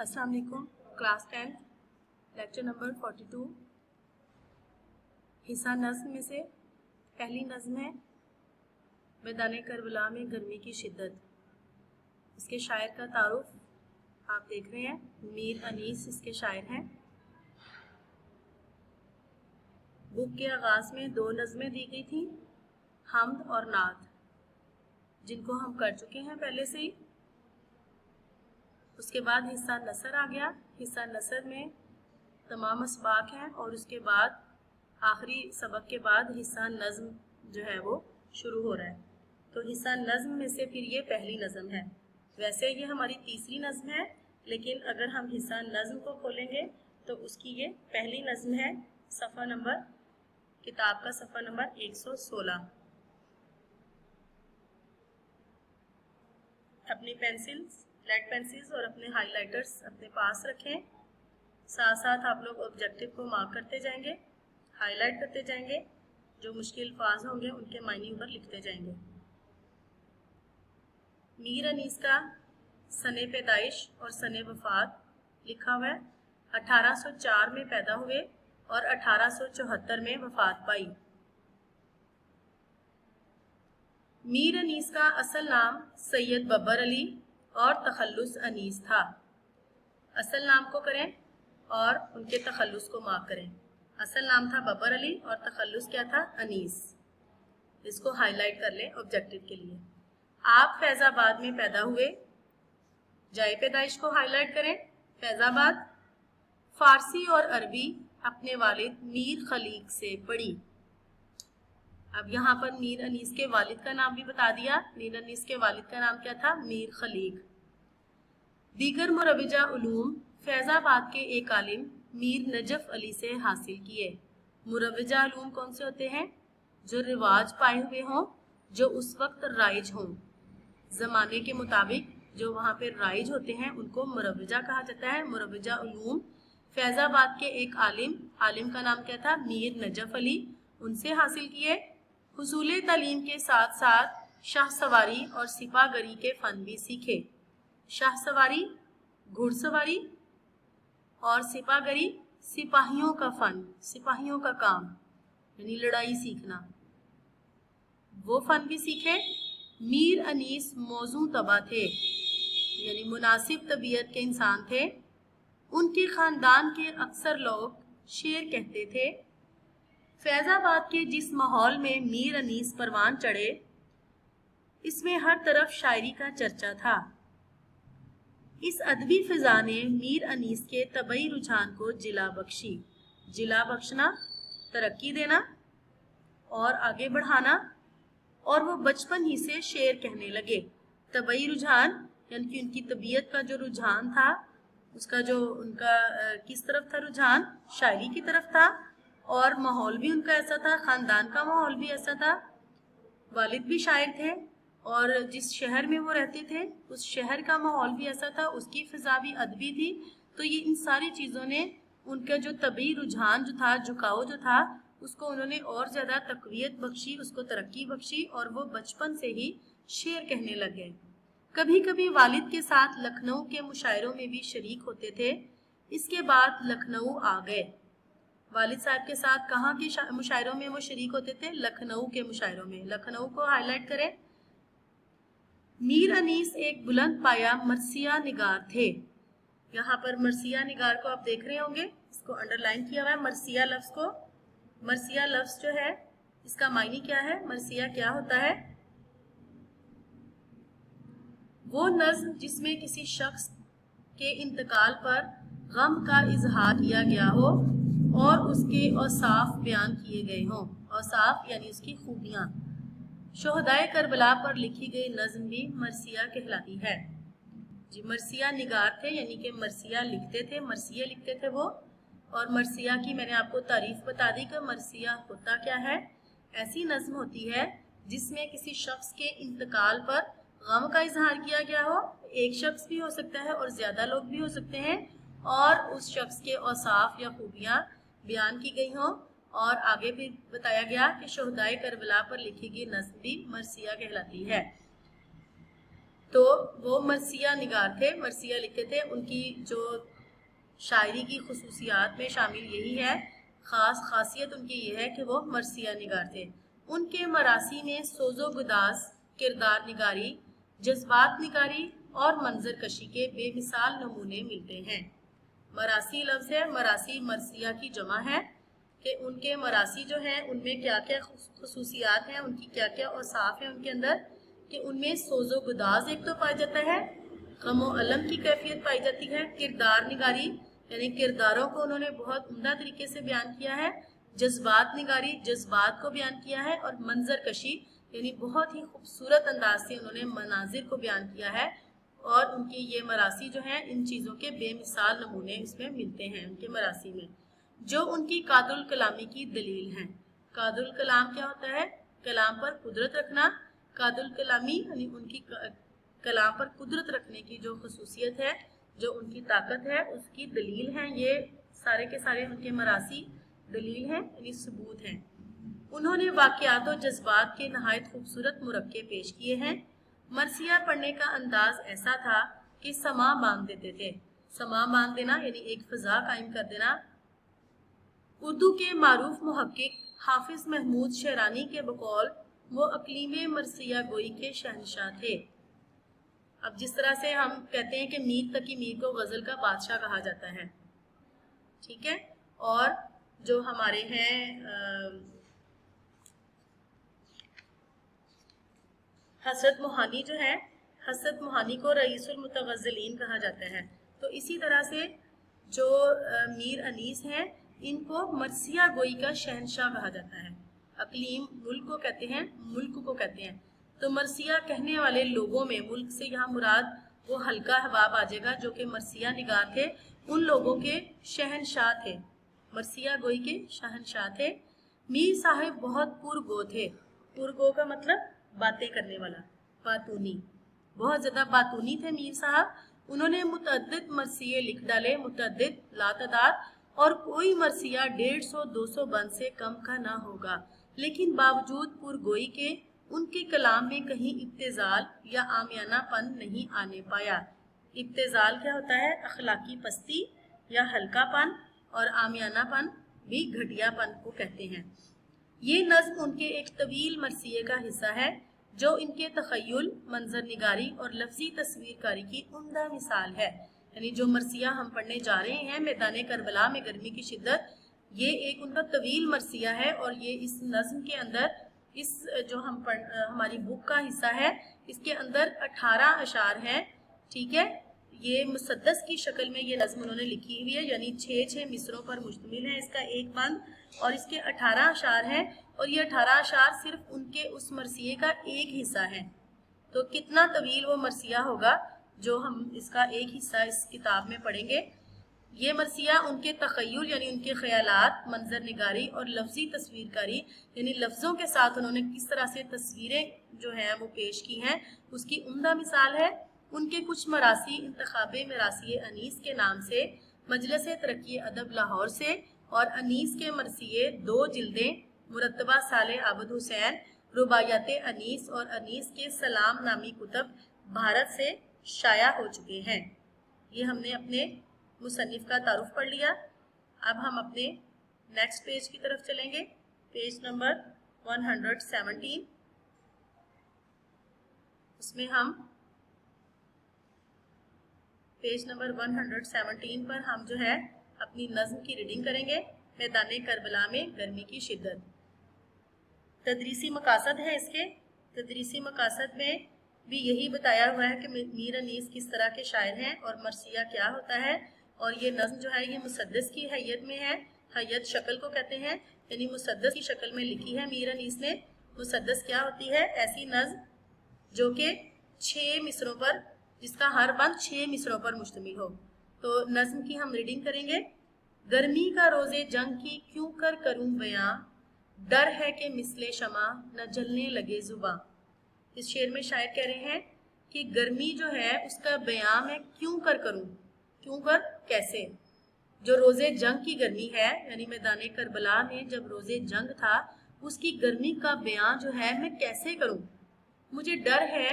अस्सलाम वालेकुम। Class 10 lecture number 42 हिस्सा नज़्म में से पहली नज़्म है मैदान करबला में गर्मी की शिद्दत। इसके शायर का तारुफ आप देख रहे हैं, मीर अनीस इसके शायर हैं। बुक के आगाज़ में दो नज़में दी गई थी, हम्द और नात, जिनको हम कर चुके हैं पहले से ही। उसके बाद हिस्सा नसर आ गया। हिस्सा नसर में तमाम असबाक हैं और उसके बाद आखिरी सबक के बाद हिस्सा नज़्म जो है वो शुरू हो रहा है। तो हिस्सा नज़्म में से फिर ये पहली नज़्म है। वैसे ये हमारी तीसरी नज़्म है, लेकिन अगर हम हिस्सा नज़्म को खोलेंगे तो उसकी ये पहली नज़्म है। सफ़ा नंबर, किताब का सफ़ा नंबर 116। अपनी पेंसिल्स, लेड पेंसिल्स और अपने हाइलाइटर्स अपने पास रखें। साथ साथ आप लोग ऑब्जेक्टिव को मार्क करते जाएंगे, हाईलाइट करते जाएंगे। जो मुश्किल अल्फाज होंगे उनके मायने ऊपर लिखते जाएंगे। मीर अनीस का सने पैदाइश और सने वफात लिखा हुआ है। 1804 में पैदा हुए और 1874 में वफात पाई। मीर अनीस का असल नाम सैयद बब्बर अली और तखल्लुस अनीस था। असल नाम को करें और उनके तखल्लुस को मार्क करें। असल नाम था बब्बर अली और तखल्लुस क्या था? अनीस। इसको हाईलाइट कर लें ऑब्जेक्टिव के लिए। आप फैज़ाबाद में पैदा हुए, जाए पैदाइश को हाईलाइट करें। फैज़ाबाद। फारसी और अरबी अपने वालिद मीर खलीक से पढ़ी। अब यहाँ पर मीर अनीस के वालिद का नाम भी बता दिया। मीर अनीस के वालिद का नाम क्या था? मीर खलीक। दीगर मुरवजा उलूम फैज़ाबाद के एक आलिम मीर नजफ अली से हासिल किए। मुरवजा उलूम कौन से होते हैं? जो रिवाज पाए हुए हों, जो उस वक्त राइज हों, ज़माने के मुताबिक जो वहाँ पे राइज होते हैं उनको मुरवजा कहा जाता है। मुरवजा उलूम फैज़ाबाद के एक आलिम का नाम क्या था? मीर नजफ अली, उनसे हासिल किए। हुसूल तालीम के साथ साथ शाह सवारी और सिपाहगरी के फ़न भी सीखे। शाह सवारी घुड़सवारी और सिपाहगरी सिपाहियों का फ़न, सिपाहियों का काम यानी लड़ाई सीखना, वो फ़न भी सीखे। मीर अनीस मौजू तबा थे यानी मुनासिब तबीयत के इंसान थे। उनके ख़ानदान के अक्सर लोग शेर कहते थे। फैज़ाबाद के जिस माहौल में मीर अनीस परवान चढ़े, इसमें हर तरफ शायरी का चर्चा था। इस अदबी फ़िज़ा ने मीर अनीस के तबई रुझान को जिला बख्शी। जिला बख्शना, तरक्की देना और आगे बढ़ाना, और वो बचपन ही से शेर कहने लगे। तबई रुझान यानी कि उनकी तबीयत का जो रुझान था, उसका जो उनका किस तरफ था रुझान? शायरी की तरफ था। और माहौल भी उनका ऐसा था, ख़ानदान का माहौल भी ऐसा था। वालिद भी शायर थे और जिस शहर में वो रहते थे उस शहर का माहौल भी ऐसा था, उसकी फ़िज़ा भी अदबी थी। तो ये इन सारी चीज़ों ने उनका जो तबी रुझान जो था, झुकाव जो था, उसको उन्होंने और ज़्यादा तक़वियत बख्शी, उसको तरक्की बख्शी और वो बचपन से ही शेर कहने लगे। कभी कभी वालिद के साथ लखनऊ के मुशायरों में भी शरीक होते थे। इसके बाद लखनऊ आ गए। वालिद साहब के साथ कहाँ के मुशायरों में वो शरीक होते थे? लखनऊ के मुशायरों में। लखनऊ को हाईलाइट करें। मीर अनीस एक बुलंद पाया मरसिया निगार थे। यहाँ पर मरसिया निगार को आप देख रहे होंगे, इसको अंडरलाइन किया हुआ है मरसिया लफ्ज़ को। मरसिया लफ्ज़ जो है इसका मायने क्या है? मरसिया क्या होता है? वो नज़्म जिसमें किसी शख्स के इंतकाल पर गम का इजहार किया गया हो और उसके औसाफ बयान किए गए हों। औसाफ यानी उसकी खूबियाँ। शोहदाए करबला पर लिखी गई नज़्म भी मरसिया कहलाती है। जी, मरसिया निगार थे यानी कि मरसिया लिखते थे, मरसिया लिखते थे वो। और मरसिया की मैंने आपको तारीफ बता दी कि मरसिया होता क्या है। ऐसी नज़्म होती है जिसमें किसी शख्स के इंतकाल पर गम का इजहार किया गया हो। एक शख्स भी हो सकता है और ज़्यादा लोग भी हो सकते हैं, और उस शख्स के औसाफ या खूबियाँ बयान की गई हों। और आगे भी बताया गया कि शोहदाए करबला पर लिखी गई नज़्म भी मरसिया कहलाती है। तो वो मरसिया निगार थे, मरसिया लिखते थे। उनकी जो शायरी की खसूसियात में शामिल यही है, ख़ास खासियत उनकी ये है कि वो मरसिया निगार थे। उनके मरासी में सोज़ो गुदास, किरदार निगारी, जज्बात निगारी और मंजर कशी के बेमिसाल नमूने मिलते हैं। मरासी लफ्ज़ है, मरासी मरसिया की जमा है कि उनके मरासी जो हैं उनमें क्या क्या खसूसियात हैं, उनकी क्या क्या औसाफ हैं उनके अंदर, कि उनमें सोज़ो गुदाज एक तो पाया जाता है, गम व अलम की कैफियत पाई जाती है, किरदार निगारी यानी किरदारों को उन्होंने बहुत उम्दा तरीके से बयान किया है, जज्बात निगारी जज्बात को बयान किया है, और मंजर कशी यानी बहुत ही खूबसूरत अंदाज से उन्होंने मनाजिर को बयान किया है। और उनकी ये मरासी जो हैं इन चीज़ों के बेमिसाल नमूने इसमें मिलते हैं उनके मरासी में, जो उनकी कादुल कलामी की दलील हैं। कादुल कलाम क्या होता है? कलाम पर कुदरत रखना। कादुल कलामी यानी उनकी कलाम पर कुदरत रखने की जो खसूसियत है, जो उनकी ताकत है, उसकी दलील हैं। ये सारे के सारे उनके मरासी दलील हैं यानी सबूत हैं। उन्होंने वाक़यात और जज्बात के नहायत खूबसूरत मुरक्के पेश किए हैं। मरसिया पढ़ने का अंदाज ऐसा था कि समा बांध देते थे। समा बांध देना यानी एक फ़ज़ा कायम कर देना। उर्दू के मारूफ मुहक्किक हाफिज महमूद शेरानी के बकौल वो अक़लीम मरसिया गोई के शहनशाह थे। अब जिस तरह से हम कहते हैं कि मीर तकी मीर को गज़ल का बादशाह कहा जाता है, ठीक है। और जो हमारे हैं हसरत मोहानी जो है, हसरत मोहानी को रईसुल मुतगज़्ज़लीन कहा जाता है। तो इसी तरह से जो मीर अनीस हैं इनको मरसिया गोई का शहनशाह कहा जाता है। अक़लीम मुल्क को कहते हैं, मुल्क को कहते हैं। तो मरसिया कहने वाले लोगों में, मुल्क से यहाँ मुराद वो हल्का हवाब आ जाएगा जो कि मरसिया निगार थे, उन लोगों के शहनशाह थे, मरसिया गोई के शहनशाह थे। मीर साहिब बहुत पुरगो थे। पुरगो का मतलब बातें करने वाला, बातूनी, बहुत ज़्यादा बातूनी थे मीर साहब। उन्होंने मुतअद्दिद मरसिये लिख डाले, मुतअद्दिद लातदाद, और कोई मरसिया 150-200 बंद से कम का ना होगा। लेकिन बावजूद पुरगोई के उनके कलाम में कहीं इब्तिज़ाल या आमियानापन नहीं आने पाया। इब्तिज़ाल क्या होता है? अखलाकी पस्ती या हल्कापन, और आमियानापन भी घटियापन को कहते हैं। ये नज़्म उनके एक तवील मरसिये का हिस्सा है जो इनके तख़य्युल, मंजर निगारी और लफ्ज़ी तस्वीरकारी की उम्दा मिसाल है। यानी जो मरसिया हम पढ़ने जा रहे हैं, मैदान करबला में गर्मी की शिद्दत, ये एक उनका तवील मरसिया है। और ये इस नज़्म के अंदर, इस जो हमारी बुक का हिस्सा है, इसके अंदर 18 अशार हैं, ठीक है। ये मुसद्दस की शक्ल में ये नज़्म उन्होंने लिखी हुई है, यानी 6-6 मिसरों पर मुश्तमिल है इसका एक बंद, और इसके 18 अशार हैं। और ये 18 अशार सिर्फ उनके उस मरसिये का एक हिस्सा है। तो कितना तवील वो मरसिया होगा जो हम इसका एक हिस्सा इस किताब में पढ़ेंगे। ये मरसिया उनके तख़य्युल यानी उनके ख़यालात, मंजर निगारी और लफ्ज़ी तस्वीरकारी यानी लफ्ज़ों के साथ उन्होंने किस तरह से तस्वीरें जो हैं वो पेश की हैं, उसकी उम्दा मिसाल है। उनके कुछ मरासी इंतखाबे मरासी अनीस के नाम से, मजलिस तरक्की अदब लाहौर से, और अनीस के मरसिये 2 जिल्दें, मुरतबा साले आबद हुसैन, रुबायात अनीस और अनीस के सलाम नामी कुतब भारत से शाया हो चुके हैं। ये हमने अपने मुसन्निफ का तारुफ पढ़ लिया। अब हम अपने नेक्स्ट पेज की तरफ चलेंगे, पेज नंबर 117। उसमें हम पेज नंबर 117 पर हम जो है अपनी नज़्म की रीडिंग करेंगे, मैदान करबला में गर्मी की शिद्दत। तदरीसी मकासद है इसके। तदरीसी मकासद में भी यही बताया हुआ है कि मीर अनीस किस तरह के शायर हैं और मरसिया क्या होता है। और ये नज़्म जो है ये मुसद्दस की हैयत में है, हैयत शक्ल को कहते हैं, यानी मुसद्दस की शक्ल में लिखी है मीर अनीस ने। मुसद्दस क्या होती है? ऐसी नज़्म जो कि 6 मिसरों पर, जिसका हर बंद 6 मिसरों पर मुश्तमिल हो। तो नज़्म की हम रीडिंग करेंगे। गर्मी का रोज़े जंग की क्यों कर करूं बयां, डर है कि मिसले शमा न जलने लगे जुबां। इस शेर में शायर कह रहे हैं कि गर्मी जो है उसका बयां मैं क्यों कर करूं, क्यों कर कैसे। जो रोज़े जंग की गर्मी है, यानी मैदान करबला में जब रोज़े जंग था, उसकी गर्मी का बयां जो है मैं कैसे करूं। मुझे डर है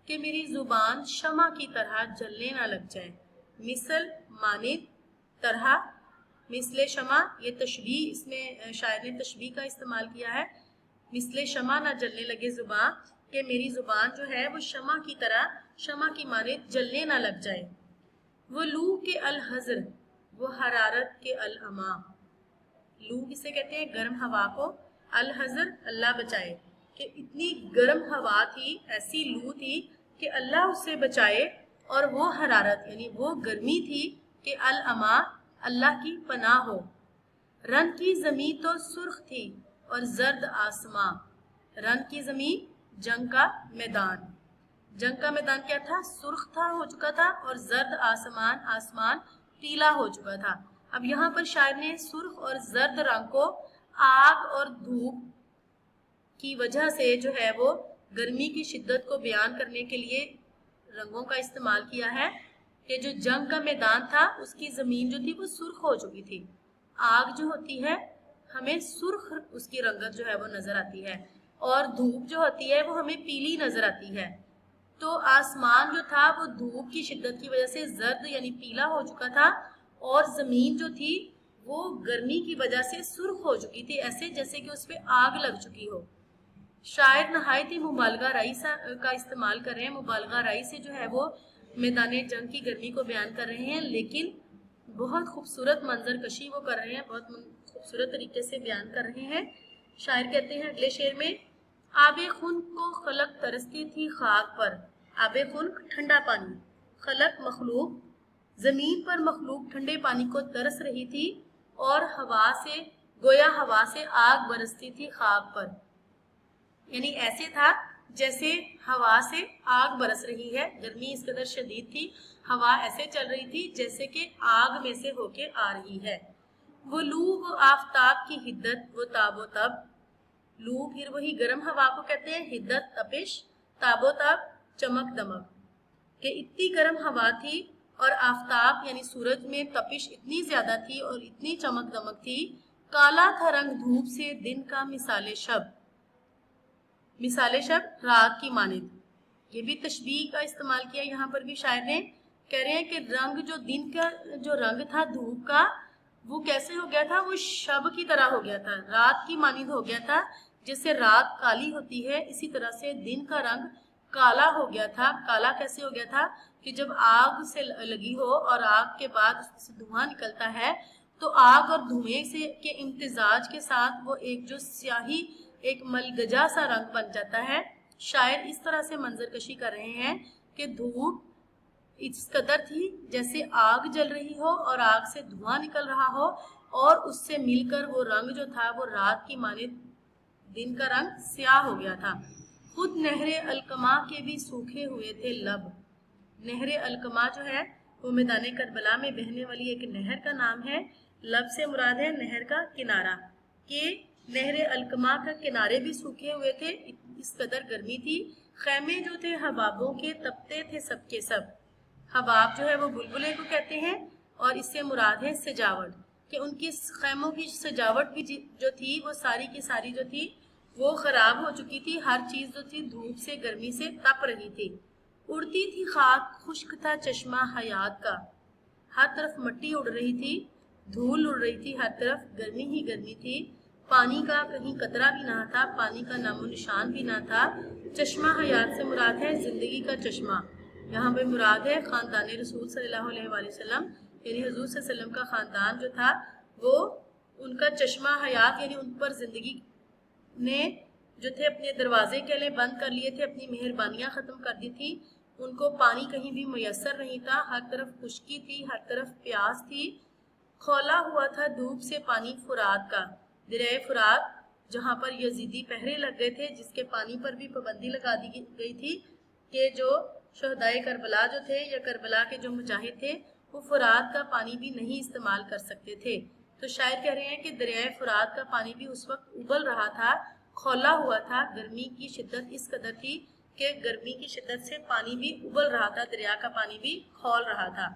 کہ میری زبان شمع کی طرح جلنے نہ لگ جائے. مثل مانند طرح مثل شمع یہ تشبیہ اس میں شاعر نے تشبیہ کا استعمال کیا ہے. مثل شمع نہ جلنے لگے زبان کہ میری زبان جو ہے وہ شمع کی طرح شمع کی مانند جلنے نہ لگ جائے. وہ لو کے الحذر وہ حرارت کے العما. لو کسے کہتے ہیں؟ گرم ہوا کو. الحذر اللہ بچائے کہ اتنی گرم ہوا تھی, ایسی لو تھی کہ اللہ اسے بچائے. اور وہ حرارت یعنی وہ گرمی تھی کہ العما اللہ کی پناہ ہو. رن کی زمین تو سرخ تھی اور زرد آسماں. رن کی زمین جنگ کا میدان. جنگ کا میدان کیا تھا؟ سرخ تھا, ہو چکا تھا, اور زرد آسمان پیلا ہو چکا تھا. اب یہاں پر شاعر نے سرخ اور زرد رنگ کو آگ اور دھوپ کی وجہ سے جو ہے وہ گرمی کی شدت کو بیان کرنے کے لیے رنگوں کا استعمال کیا ہے کہ جو جنگ کا میدان تھا اس کی زمین جو تھی وہ سرخ ہو چکی تھی. آگ جو ہوتی ہے ہمیں سرخ اس کی رنگت جو ہے وہ نظر آتی ہے, اور دھوپ جو ہوتی ہے وہ ہمیں پیلی نظر آتی ہے. تو آسمان جو تھا وہ دھوپ کی شدت کی وجہ سے زرد یعنی پیلا ہو چکا تھا, اور زمین جو تھی وہ گرمی کی وجہ سے سرخ ہو چکی تھی, ایسے جیسے کہ اس پہ آگ لگ چکی ہو. شاعر نہایت ہی مبالغہ رائی کا استعمال کر رہے ہیں. مبالغہ رائی سے جو ہے وہ میدان جنگ کی گرمی کو بیان کر رہے ہیں, لیکن بہت خوبصورت منظر کشی وہ کر رہے ہیں, بہت خوبصورت طریقے سے بیان کر رہے ہیں. شاعر کہتے ہیں اگلے شعر میں, آب خنک کو خلق ترستی تھی خاک پر. آب خنک ٹھنڈا پانی, خلق مخلوق, زمین پر مخلوق ٹھنڈے پانی کو ترس رہی تھی, اور گویا ہوا سے آگ برستی تھی خاک پر. یعنی ایسے تھا جیسے ہوا سے آگ برس رہی ہے. گرمی اس قدر شدید تھی, ہوا ایسے چل رہی تھی جیسے کہ آگ میں سے ہو کے آ رہی ہے. وہ لو وہ آفتاب کی حدت وہ تاب و تب. لو پھر وہی گرم ہوا کو کہتے ہیں, حدت تپش, تاب و تب چمک دمک, کہ اتنی گرم ہوا تھی اور آفتاب یعنی سورج میں تپش اتنی زیادہ تھی اور اتنی چمک دمک تھی. کالا تھا رنگ دھوپ سے دن کا مثال شب. مثال شب رات کی مانند. یہ بھی تشبیہ کا استعمال کیا یہاں پر بھی شاعر نے. کہہ رہے ہیں کہ رنگ جو دن کا جو رنگ تھا دھوپ کا وہ کیسے ہو گیا تھا؟ وہ شب کی طرح ہو گیا تھا, رات کی مانند ہو گیا تھا. جیسے رات کالی ہوتی ہے اسی طرح سے دن کا رنگ کالا ہو گیا تھا. کالا کیسے ہو گیا تھا کہ جب آگ سے لگی ہو اور آگ کے بعد اس سے دھواں نکلتا ہے تو آگ اور دھوئیں سے کے امتزاج کے ساتھ وہ ایک جو سیاہی ایک ملگجا سا رنگ بن جاتا ہے. شاعر اس طرح سے منظر کشی کر رہے ہیں کہ دھوپ اس قدر تھی جیسے آگ جل رہی ہو اور آگ سے دھواں نکل رہا ہو, اور اس سے مل کر وہ رنگ جو تھا وہ رات کی مانند دن کا رنگ سیاہ ہو گیا تھا. خود نہر القما کے بھی سوکھے ہوئے تھے لب. نہر القما جو ہے وہ میدان کربلا میں بہنے والی ایک نہر کا نام ہے. لب سے مراد ہے نہر کا کنارہ, کہ نہر القما کا کنارے بھی سوکھے ہوئے تھے, اس قدر گرمی تھی. خیمے جو تھے حبابوں کے تپتے تھے سب کے سب. حباب جو ہے وہ بلبلے کو کہتے ہیں, اور اس سے مراد ہے سجاوٹ, کہ ان کی خیموں کی سجاوٹ بھی جو تھی وہ ساری کی ساری جو تھی وہ خراب ہو چکی تھی. ہر چیز جو تھی دھوپ سے گرمی سے تپ رہی تھی. اڑتی تھی خاک خشک تھا چشمہ حیات کا. ہر طرف مٹی اڑ رہی تھی, دھول اڑ رہی تھی, ہر طرف گرمی ہی گرمی تھی. پانی کا کہیں قطرہ بھی نہ تھا, پانی کا نام و نشان بھی نہ تھا. چشمہ حیات سے مراد ہے زندگی کا چشمہ. یہاں پہ مراد ہے خاندان رسول صلی اللہ علیہ وآلہ وسلم, یعنی حضور صلی اللہ علیہ وسلم کا خاندان جو تھا وہ ان کا چشمہ حیات, یعنی ان پر زندگی نے جو تھے اپنے دروازے کے لئے بند کر لیے تھے, اپنی مہربانیاں ختم کر دی تھی. ان کو پانی کہیں بھی میسر نہیں تھا, ہر طرف خشکی تھی, ہر طرف پیاس تھی. کھولا ہوا تھا دھوپ سے پانی فرات کا. دریائے فرات جہاں پر یزیدی پہرے لگ گئے تھے, جس کے پانی پر بھی پابندی لگا دی گئی تھی کہ جو شہدائے کربلا جو تھے یا کربلا کے جو مجاہد تھے وہ فرات کا پانی بھی نہیں استعمال کر سکتے تھے. تو شاعر کہہ رہے ہیں کہ دریائے فرات کا پانی بھی اس وقت ابل رہا تھا, کھولا ہوا تھا. گرمی کی شدت اس قدر تھی کہ گرمی کی شدت سے پانی بھی ابل رہا تھا, دریا کا پانی بھی کھول رہا تھا.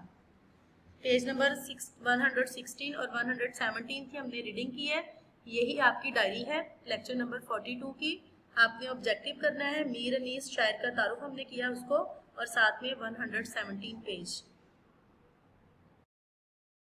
پیج نمبر 116 اور 117 کی ہم نے ریڈنگ کی ہے. یہی آپ کی ڈائری ہے لیکچر نمبر 42 کی. آپ نے آبجیکٹیو کرنا ہے، میر انیس شاعر کا تعارف ہم نے کیا اس کو، اور ساتھ میں 117 پیج